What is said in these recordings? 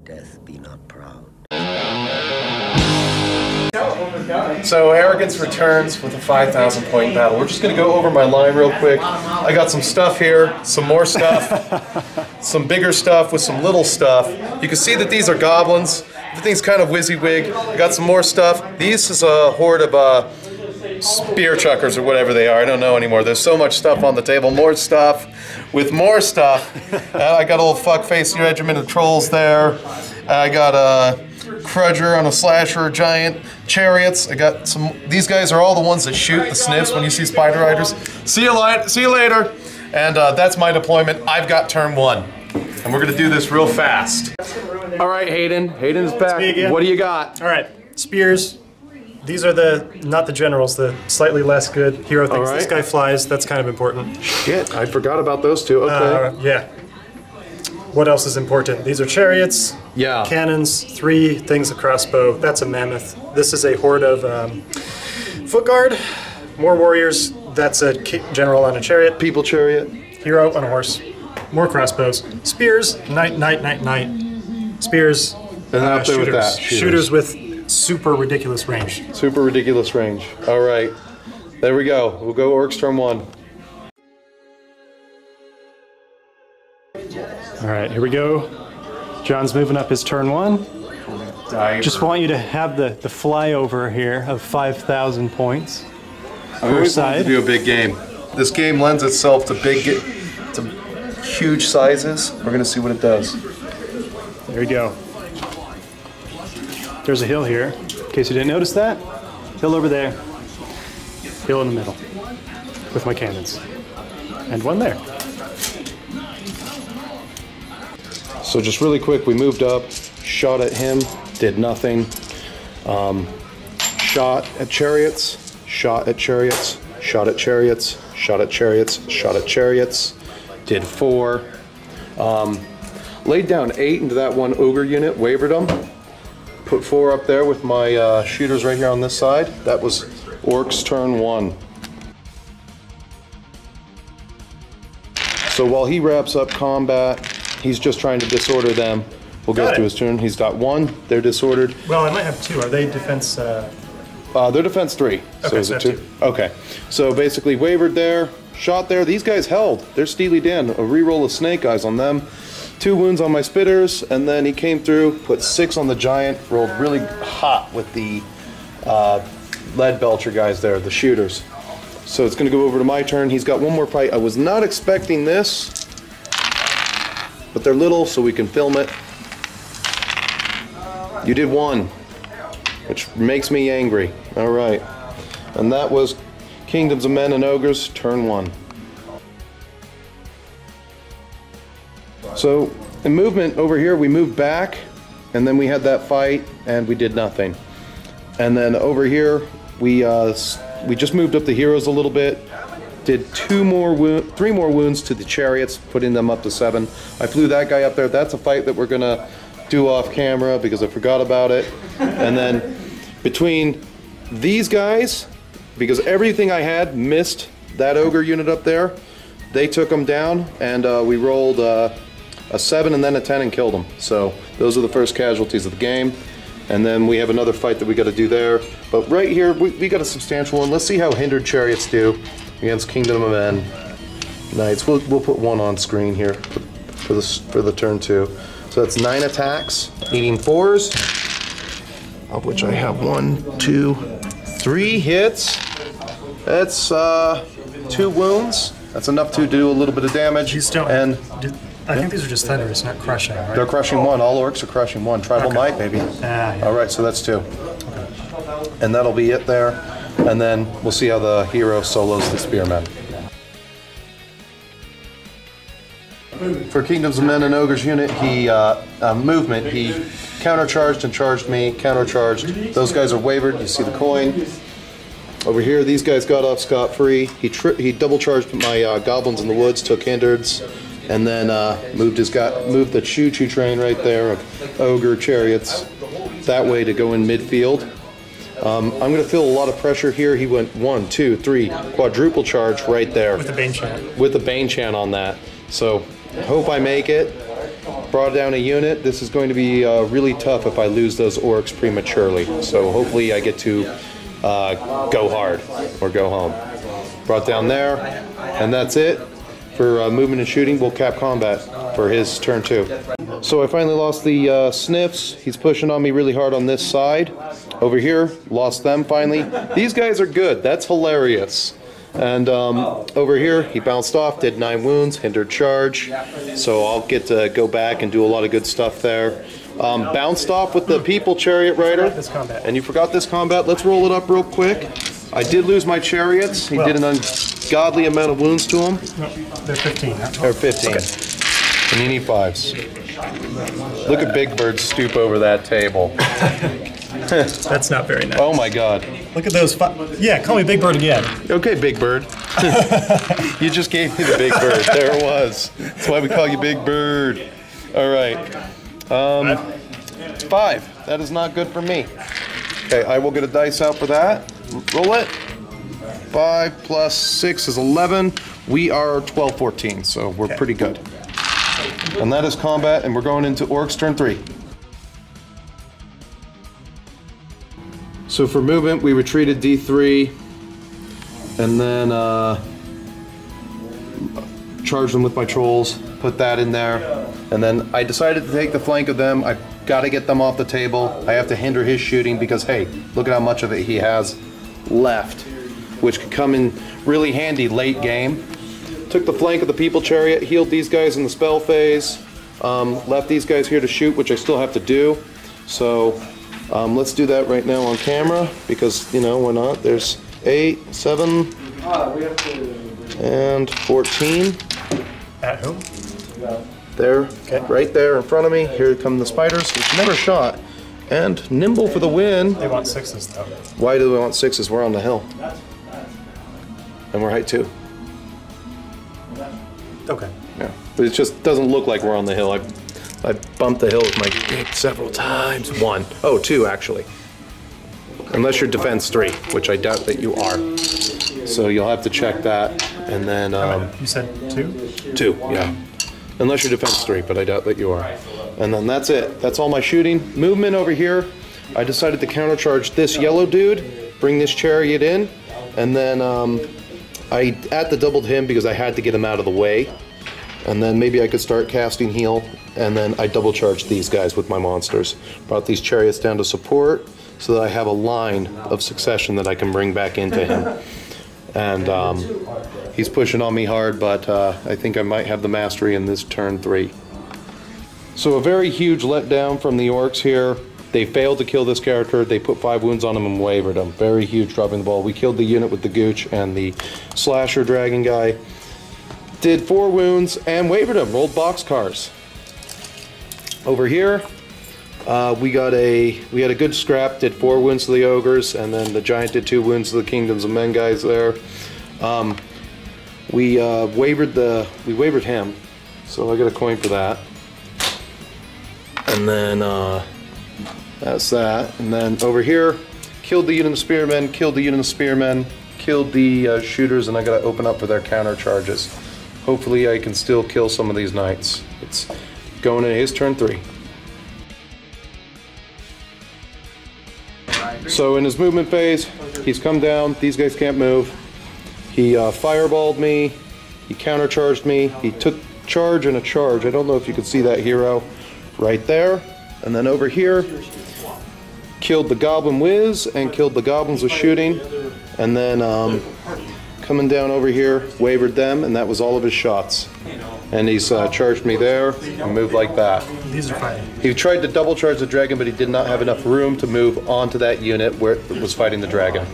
Death be not proud. So Arrogance returns with a 5,000 point battle. We're just going to go over my line real quick. I got some stuff here, some more stuff, some bigger stuff with some little stuff. You can see that these are goblins. Everything's kind of WYSIWYG. I got some more stuff. This is a horde of spear chuckers or whatever they are. I don't know anymore. There's so much stuff on the table. More stuff with more stuff. I got a little fuckface regiment of trolls there. I got a Crudger on a slasher, giant chariots. I got some. These guys are all the ones that shoot the sniffs when you see spider riders. See you later. And that's my deployment. I've got turn 1, and we're gonna do this real fast. All right, Hayden. Hayden's back. What do you got? All right, spears. These are not the generals, the slightly less good hero things. Right. This guy flies. That's kind of important. Shit, I forgot about those two. Okay. Yeah. What else is important? These are chariots, cannons, 3 things of crossbow. That's a mammoth. This is a horde of foot guard, more warriors. That's a general on a chariot. People chariot. Hero on a horse. More crossbows. Spears, knight. Spears, and up there with that. Shooters with super ridiculous range. Super ridiculous range. All right. There we go. We'll go Orcs turn 1. All right, here we go. John's moving up his turn 1. Just want you to have the flyover here of 5,000 points. I always wanted to do a big game. This game lends itself to huge sizes. We're gonna see what it does. There we go. There's a hill here, in case you didn't notice that. Hill over there. Hill in the middle with my cannons. And 1 there. So just really quick, we moved up, shot at him, did nothing. Shot at chariots, shot at chariots, shot at chariots, shot at chariots, shot at chariots, did 4. Laid down 8 into that 1 ogre unit, wavered them. Put 4 up there with my shooters right here on this side. That was Orcs turn 1. So while he wraps up combat, he's just trying to disorder them. We'll go through his turn. He's got 1. They're disordered. Well, I might have 2. Are they defense? They're defense 3. So okay, is it 2? Okay. So basically, wavered there, shot there. These guys held. They're Steely Dan. A reroll of snake eyes on them. 2 wounds on my spitters, and then he came through, put 6 on the giant. Rolled really hot with the lead belcher guys there, the shooters. So it's going to go over to my turn. He's got 1 more fight. I was not expecting this. But they're little, so we can film it. You did 1, which makes me angry. All right. And that was Kingdoms of Men and Ogres, turn 1. So, in movement over here, we moved back, and then we had that fight, and we did nothing. And then over here, we just moved up the heroes a little bit. Did 3 more wounds to the chariots, putting them up to 7. I flew that guy up there. That's a fight that we're gonna do off camera because I forgot about it. And then between these guys, because everything I had missed that ogre unit up there, they took them down, and we rolled a 7 and then a 10 and killed them. So those are the first casualties of the game. And then we have another fight that we got to do there. But right here, we got a substantial one. Let's see how hindered chariots do against Kingdom of Men Knights. We'll put 1 on screen here for the turn 2. So that's 9 attacks, 18 4s, of which I have 1, 2, 3 hits. That's 2 wounds. That's enough to do a little bit of damage. I think these are just thunderous, not crushing, right? They're crushing 1. All orcs are crushing 1. Tribal might, baby. Yeah. All right, so that's 2. Okay. And that'll be it there. And then we'll see how the hero solos the spearmen. For Kingdoms of Men and Ogres unit, he movement. He countercharged and charged me. Countercharged. Those guys are wavered. You see the coin. Over here, these guys got off scot-free. He double charged my goblins in the woods, took hinders, and then moved the choo-choo train right there of ogre chariots that way to go in midfield. I'm going to feel a lot of pressure here. He went 1, 2, 3, quadruple charge right there. With the Bane Chant. With the Bane Chant on that. So, hope I make it. brought down a unit. This is going to be really tough if I lose those orcs prematurely. So hopefully I get to go hard or go home. Brought down there, and that's it for movement and shooting. We'll cap combat for his turn 2. So I finally lost the sniffs. He's pushing on me really hard on this side. Over here, lost them finally. These guys are good. That's hilarious. And over here, he bounced off, did 9 wounds, hindered charge. So I'll get to go back and do a lot of good stuff there. Bounced off with the people chariot rider. And you forgot this combat. Let's roll it up real quick. I did lose my chariots. He did an ungodly amount of wounds to him. No, they're 15. They're 15. Okay. And you need 5s. Look at Big Bird stoop over that table. That's not very nice. Oh my God. Look at those 5. Yeah, call me Big Bird again. Okay, Big Bird. You just gave me the Big Bird. There it was. That's why we call you Big Bird. All right. 5. That is not good for me. Okay, I will get a dice out for that. Roll it. 5 plus 6 is 11. We are 12-14, so we're pretty good. And that is combat, and we're going into Orcs turn 3. So for movement, we retreated D3, and then charged them with my trolls, put that in there, and then I decided to take the flank of them. I got to get them off the table. I have to hinder his shooting because, hey, look at how much of it he has left, which could come in really handy late game. Took the flank of the people chariot, healed these guys in the spell phase, left these guys here to shoot, which I still have to do. So let's do that right now on camera because, you know, why not? There's 8, 7, and 14. At whom? There, right there in front of me. Here come the spiders, which never shot. And nimble for the win. They want 6s though. Why do they want 6s? We're on the hill. And we're height 2. Okay. Yeah, but it just doesn't look like we're on the hill. I bumped the hill with my dick several times. 1. Oh, 2 actually. Unless you're defense 3, which I doubt that you are. So you'll have to check that. And then you said 2? 2, yeah. Unless you're defense 3, but I doubt that you are. And then that's it. That's all my shooting. Movement over here. I decided to countercharge this yellow dude, bring this chariot in, and then I doubled him because I had to get him out of the way. And then maybe I could start casting heal, and then I double charged these guys with my monsters. Brought these chariots down to support so that I have a line of succession that I can bring back into him. And he's pushing on me hard, but I think I might have the mastery in this turn 3. So a very huge letdown from the orcs here. They failed to kill this character. They put 5 wounds on him and wavered him. Very huge dropping the ball. We killed the unit with the gooch and the slasher dragon guy. Did 4 wounds and wavered him. Rolled boxcars. Over here, we had a good scrap. Did 4 wounds to the ogres, and then the giant did 2 wounds to the kingdoms of men guys there. We wavered him, so I got a coin for that. And then that's that. And then over here, killed the unit of spearmen, killed the unit of spearmen, killed the shooters, and I got to open up for their counter charges. Hopefully I can still kill some of these knights. It's going into his turn 3. So in his movement phase, he's come down. These guys can't move. He fireballed me. He countercharged me. He took charge and a charge. I don't know if you can see that hero right there. And then over here, killed the goblin whiz and killed the goblins with shooting. And then coming down over here, wavered them, and that was all of his shots. And he's charged me there and moved like that. These are fighting. He tried to double charge the dragon, but he did not have enough room to move onto that unit where it was fighting the dragon.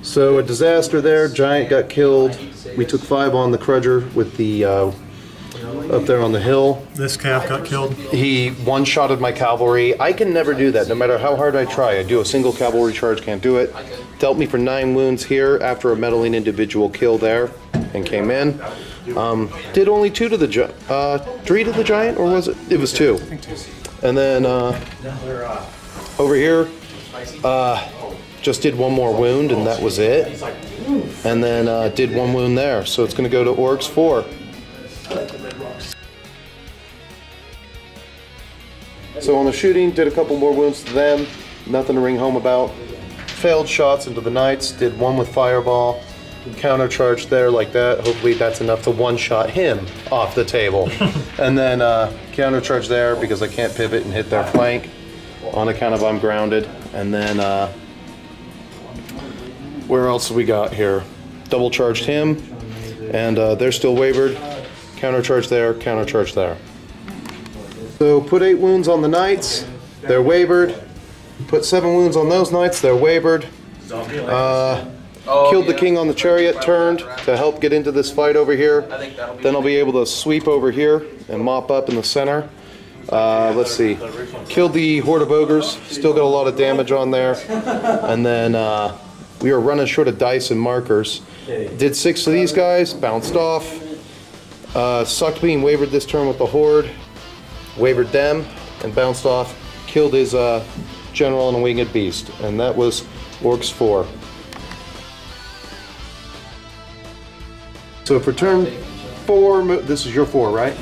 So a disaster there. Giant got killed. We took 5 on the Crudger with the up there on the hill. This calf got killed. He one-shotted my cavalry. I can never do that, no matter how hard I try. I do a single cavalry charge, can't do it. Dealt me for 9 wounds here after a meddling individual kill there and came in. Did only 2 to the 3 to the giant, or was it? It was 2. And then over here, just did 1 more wound, and that was it. And then did 1 wound there, so it's going to go to Orcs 4. So on the shooting, did a couple more wounds to them. Nothing to ring home about. Failed shots into the knights. Did one with fireball. Countercharge there like that. Hopefully that's enough to one-shot him off the table. And then countercharge there because I can't pivot and hit their flank on account of I'm grounded. And then where else have we got here? Double charged him, and they're still wavered. Countercharge there, countercharge there. So put 8 wounds on the knights, they're wavered. Put 7 wounds on those knights, they're wavered. Killed the king on the chariot, turned to help get into this fight over here. Then I'll be able to sweep over here and mop up in the center. Let's see. Killed the horde of ogres, still got a lot of damage on there. And then we were running short of dice and markers. Did 6 of these guys, bounced off. Sucked being wavered this turn with the horde. Wavered them and bounced off. Killed his general and a winged beast. And that was Orcs 4. So for turn 4, this is your 4, right?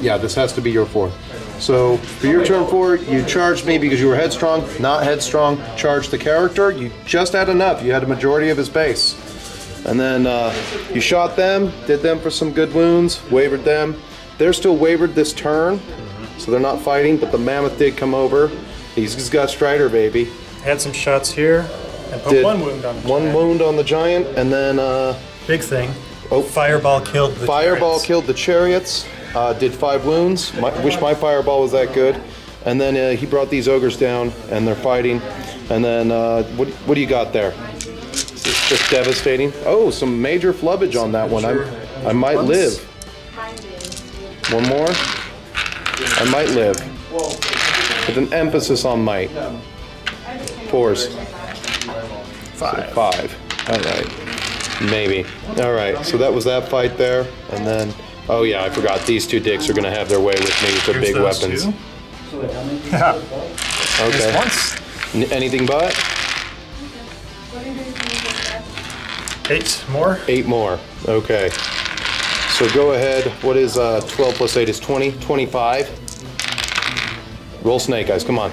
Yeah, this has to be your 4. So for your turn 4, you charged me because you were headstrong, not headstrong, charged the character. You just had enough. You had a majority of his base. And then you shot them, did them for some good wounds, wavered them. They're still wavered this turn, so they're not fighting, but the mammoth did come over. He's got Strider, baby. Had some shots here, and put 1 wound on the giant. 1 wound on the giant, and then... big thing. Oh, fireball killed the chariots. Killed the chariots. Did 5 wounds. Wish my fireball was that good. And then he brought these ogres down, and they're fighting. And then what do you got there? It's just devastating. Oh, some major flubbage on that one. I might live. 1 more. I might live. With an emphasis on might. 4s. 5. 5. All right. Maybe. All right. So that was that fight there, and then. Oh yeah, I forgot. These 2 dicks are gonna have their way with me with their big weapons. Yeah. Okay. Anything but? 8 more. 8 more. Okay. So go ahead. What is 12 plus 8 is 20. 25. Roll snake eyes. Come on.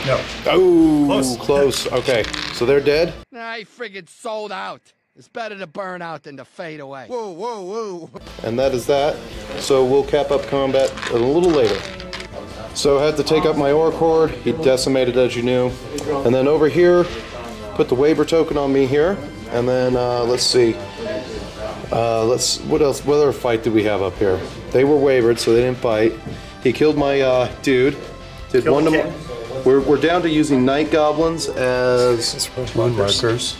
No. Oh, close. Okay. So they're dead? I friggin' sold out. It's better to burn out than to fade away. Whoa, whoa, whoa. And that is that. So we'll cap up combat a little later. So I had to take up my orc horde. He decimated, as you knew. And then over here, put the waver token on me here. And then let's see. What else? What other fight did we have up here? They were wavered, so they didn't fight. He killed my dude. Did Killed 1 to. We're down to using night goblins as wound markers.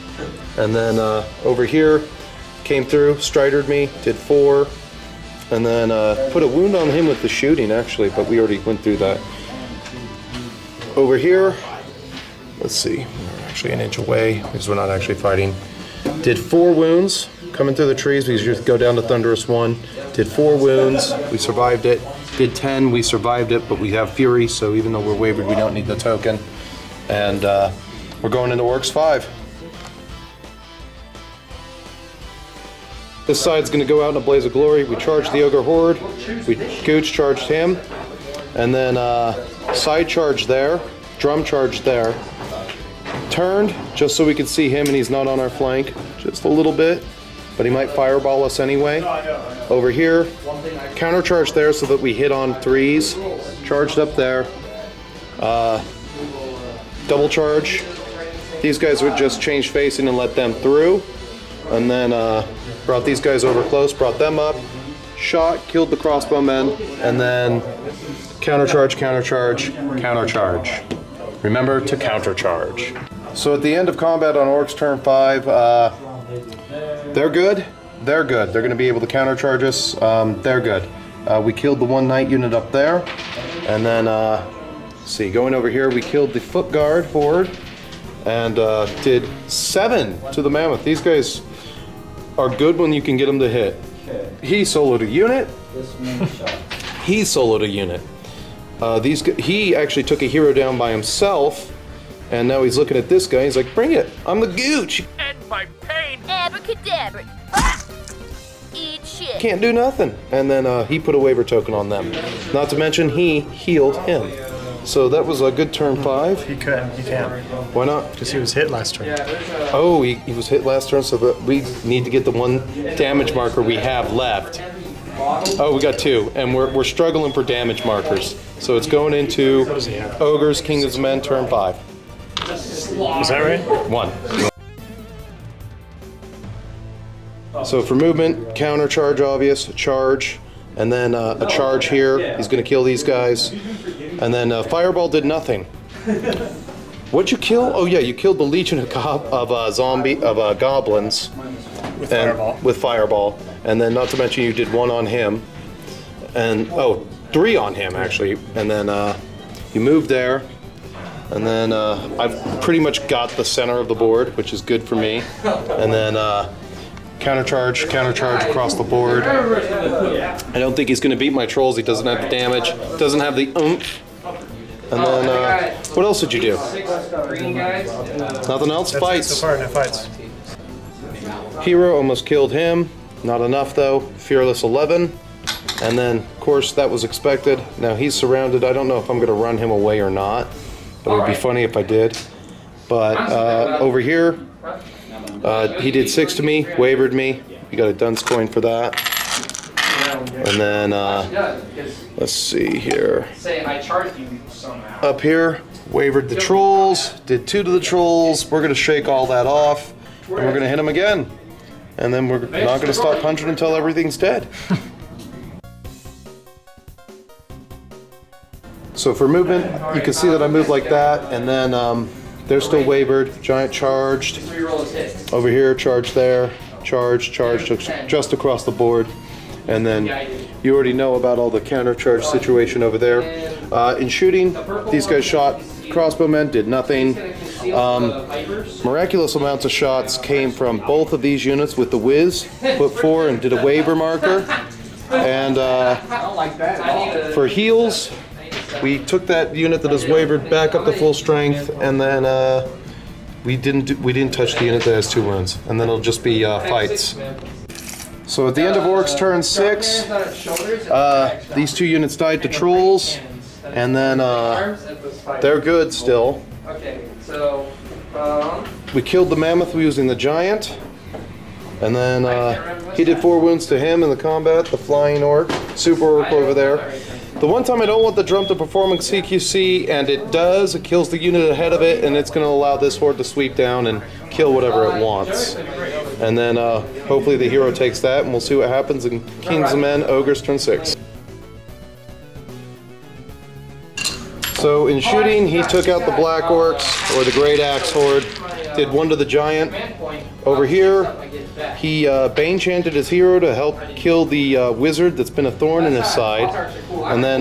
And then over here, came through, stridered me, did 4. And then put a wound on him with the shooting, actually, but we already went through that. Over here, let's see, we're actually an inch away because we're not actually fighting. Did 4 wounds, coming through the trees because you go down to Thunderous 1. Did 4 wounds, we survived it. Did 10, we survived it, but we have Fury, so even though we're wavered, we don't need the token. And we're going into Orcs 5. This side's going to go out in a blaze of glory. We charged the Ogre Horde, we Gooch charged him, and then side charge there, drum charge there. Turned, just so we could see him and he's not on our flank, just a little bit, but he might fireball us anyway. Over here, counter charge there so that we hit on 3s, charged up there, double charge. These guys would just change facing and let them through, and then brought these guys over close, brought them up, shot, killed the crossbowmen, and then countercharge, countercharge, countercharge. Remember to countercharge. So at the end of combat on Orcs turn 5, they're good. They're good. They're going to be able to countercharge us. They're good. We killed the 1 knight unit up there, and then let's see, going over here, we killed the foot guard horde, and did 7 to the mammoth. These guys are good when you can get them to hit. He soloed a unit. He soloed a unit. He actually took a hero down by himself, and now he's looking at this guy. He's like, "Bring it! I'm the Gooch." End my pain. Abracadabra. Ah! Eat shit. Can't do nothing. And then he put a waiver token on them. Not to mention he healed him. So that was a good turn 5. He can't. Why not? Because he was hit last turn. Oh, he was hit last turn, so that we need to get the 1 damage marker we have left. Oh, we got 2, and we're struggling for damage markers. So it's going into Ogres, Kings of Men, turn 5. Is that right? 1. So for movement, counter charge obvious, charge, and then a charge here. He's going to kill these guys. And then Fireball did nothing. What'd you kill? Oh yeah, you killed the Legion of goblins. With Fireball. And then not to mention you did 1 on him. And, 3 on him actually. And then you moved there. And then I've pretty much got the center of the board, which is good for me. And then counter charge across the board. I don't think he's going to beat my trolls. He doesn't have the damage, doesn't have the oomph. And then, what else did you do? Nothing else? Fights. So far, no fights. Hero almost killed him. Not enough though. Fearless 11. And then, of course, that was expected. Now he's surrounded. I don't know if I'm going to run him away or not. But it would be funny if I did. But over here, he did 6 to me, wavered me. You got a dunce coin for that. And then, let's see here. Up here, wavered the trolls, did 2 to the trolls. We're going to shake all that off, and we're going to hit him again. And then we're not going to stop punching until everything's dead. So for movement, you can see that I moved like that, and then they're still wavered. Giant charged. Over here, charge there. Charge, just across the board. And then you already know about all the counter charge situation over there. In shooting, these guys shot crossbowmen, did nothing. Miraculous amounts of shots came from both of these units with the whiz. Put 4 and did a waiver marker. And for heals, we took that unit that is wavered back up to full strength, and then we didn't touch the unit that has 2 wounds, and then it'll just be fights. So at the end of ORCS turn 6, these 2 units died to trolls, and then they're good still. We killed the mammoth using the giant, and then he did 4 wounds to him in the combat, the flying orc, super orc over there. The one time I don't want the drum to perform in CQC, and it does, it kills the unit ahead of it, and it's going to allow this horde to sweep down and kill whatever it wants. And then hopefully the hero takes that, and we'll see what happens in Kings of Men, Ogres turn 6. So in shooting, he took out the Black Orcs, or the Great Axe Horde, did 1 to the Giant. Over here, he Bane chanted his hero to help kill the Wizard that's been a thorn in his side, and then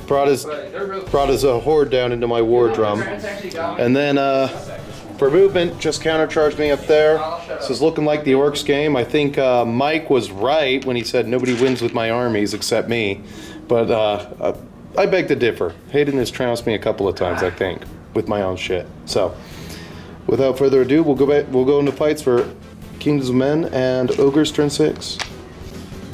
brought his horde down into my War Drum. And then for movement, just countercharged me up there. This is looking like the Orcs game. I think Mike was right when he said nobody wins with my armies except me, but I beg to differ. Hayden has trounced me a couple of times, I think, with my own shit. So, without further ado, we'll go into fights for Kings of Men and Ogres turn 6.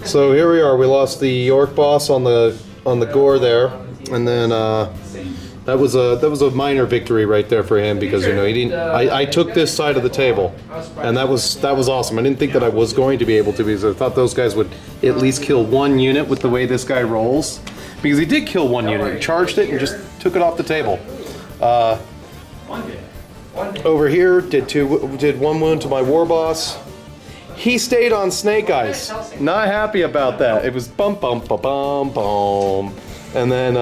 So here we are. We lost the Orc boss on the gore there, and then that was a minor victory right there for him, because he didn't. I took this side of the table, and that was awesome. I didn't think that I was going to be able to, because I thought those guys would at least kill 1 unit with the way this guy rolls. Because he did kill 1 unit, charged it, and just took it off the table. Over here, did 1 wound to my war boss. He stayed on Snake Eyes. Not happy about that. It was bum bum bum bum bum. And then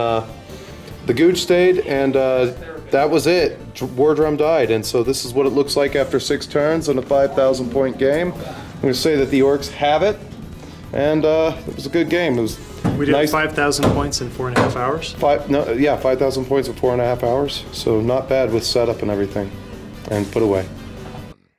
the Gooch stayed, and that was it. War Drum died, and so this is what it looks like after 6 turns in a 5,000 point game. I'm going to say that the Orcs have it, and it was a good game. It was. We did nice. 5,000 points in 4.5 hours? 5,000 points in 4.5 hours. So not bad with setup and everything. And put away.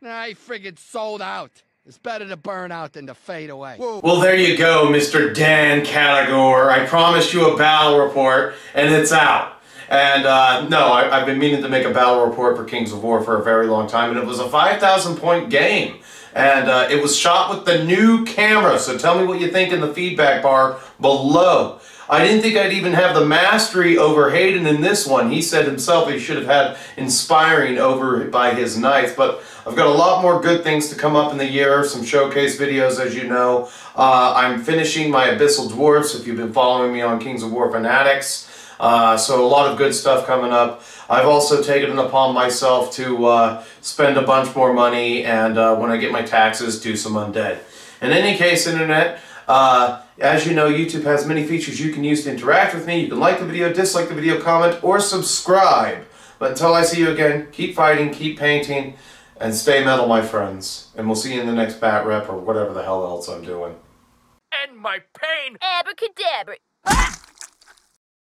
I friggin' sold out. It's better to burn out than to fade away. Whoa. Well, there you go, Mr. Dan Catagore. I promised you a battle report, and it's out. And no, I've been meaning to make a battle report for Kings of War for a very long time, and it was a 5,000 point game. And it was shot with the new camera, so tell me what you think in the feedback bar below. I didn't think I'd even have the mastery over Hayden in this one. He said himself he should have had inspiring over by his knights, but I've got a lot more good things to come up in the year, some showcase videos, as you know. I'm finishing my Abyssal Dwarfs, if you've been following me on Kings of War Fanatics. So a lot of good stuff coming up. I've also taken it upon myself to spend a bunch more money and when I get my taxes, do some undead. In any case, Internet, as you know, YouTube has many features you can use to interact with me. You can like the video, dislike the video, comment, or subscribe. But until I see you again, keep fighting, keep painting, and stay metal, my friends. And we'll see you in the next bat rep or whatever the hell else I'm doing. End my pain! Abracadabra.